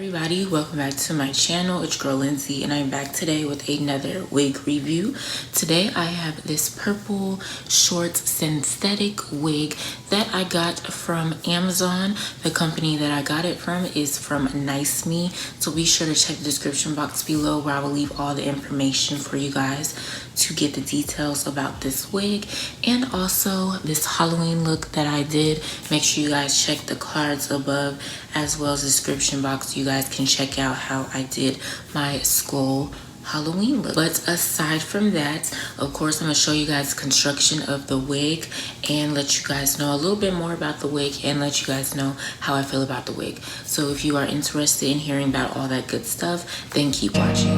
everybody, welcome back to my channel. It's your girl Lindsay and I'm back today with another wig review. Today I have this purple short synthetic wig that I got from Amazon. The company that I got it from is from Nice Me, so be sure to check the description box below where I will leave all the information for you guys to get the details about this wig and also this Halloween look that I did. Make sure you guys check the cards above as well as the description box. You guys can check out how I did my skull Halloween look. But aside from that, of course, I'm gonna show you guys construction of the wig and let you guys know a little bit more about the wig and let you guys know how I feel about the wig. So if you are interested in hearing about all that good stuff, then keep watching.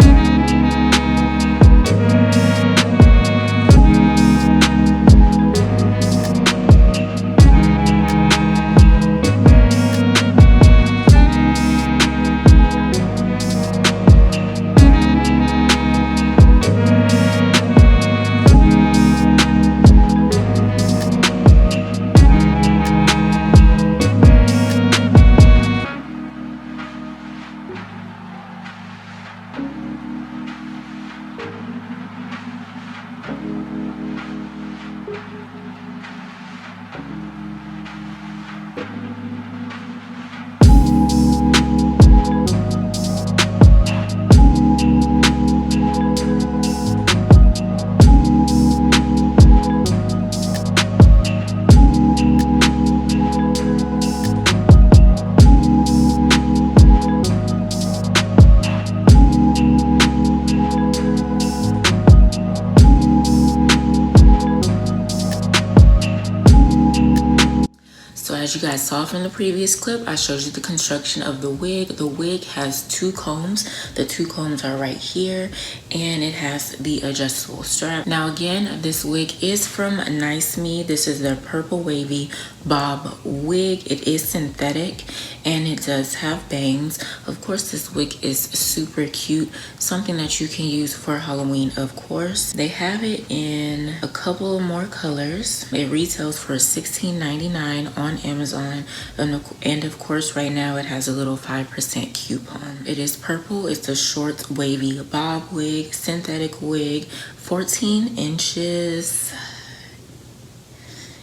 So as you guys saw from the previous clip, I showed you the construction of the wig. The wig has two combs. The two combs are right here, and it has the adjustable strap. Now again, this wig is from Nice Me. This is their purple wavy bob wig. It is synthetic and it does have bangs. Of course, this wig is super cute. Something that you can use for Halloween, of course. They have it in a couple more colors. It retails for $16.99 on Amazon, and of course right now it has a little 5% coupon. It is purple. It's a short wavy bob wig, synthetic wig, 14 inches.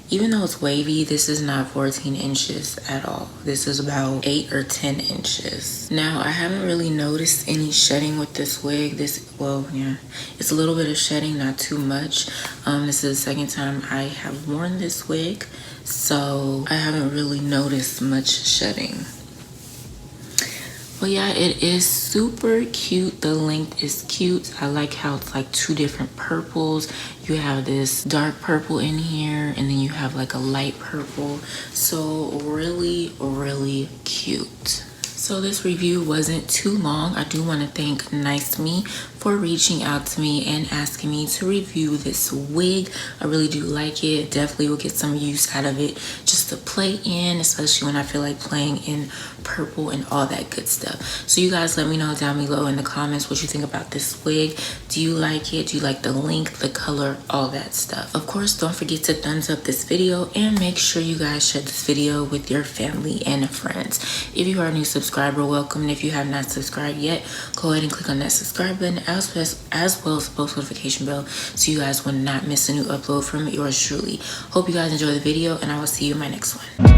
Even though it's wavy, this is not 14 inches at all. This is about 8 or 10 inches. Now, I haven't really noticed any shedding with this wig. Well, yeah, it's a little bit of shedding, not too much. This is the second time I have worn this wig, so I haven't really noticed much shedding. But yeah, it is super cute. The length is cute. I like how it's like two different purples. You have this dark purple in here, and then you have like a light purple. So really, really cute. So this review wasn't too long. I do want to thank Nice Me for reaching out to me and asking me to review this wig. I really do like it. Definitely will get some use out of it just to play in, especially when I feel like playing in purple and all that good stuff. So you guys let me know down below in the comments what you think about this wig. Do you like it? Do you like the length, the color, all that stuff? Of course, don't forget to thumbs up this video and make sure you guys share this video with your family and friends. If you are a new subscriber, welcome. And if you have not subscribed yet, go ahead and click on that subscribe button as well as the post notification bell so you guys will not miss a new upload from yours truly. Hope you guys enjoy the video, and I will see you in my next one.